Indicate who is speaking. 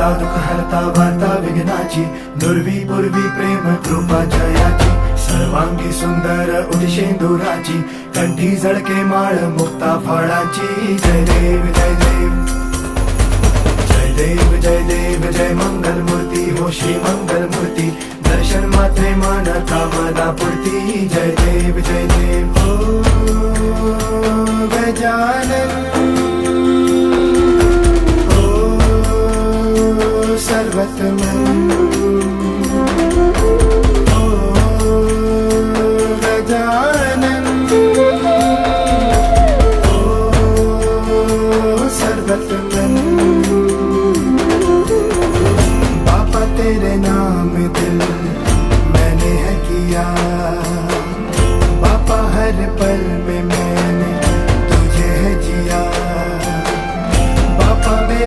Speaker 1: हरता दुःख हरता वार्ता विघ्नाची, दुर्वी पूर्वी प्रेम कृपा जयाची, सर्वांगी सुंदर उदिशेंदुराची, कंठी झळके माळ मुक्ता फळाची. जय देव जय देव जय देव जय देव जय मंगल मूर्ती हो श्री मंगल मूर्ती, दर्शन मात्रे मन कामना पूर्ती. जय देव जय देव हो गजानन हो सर्वतमन.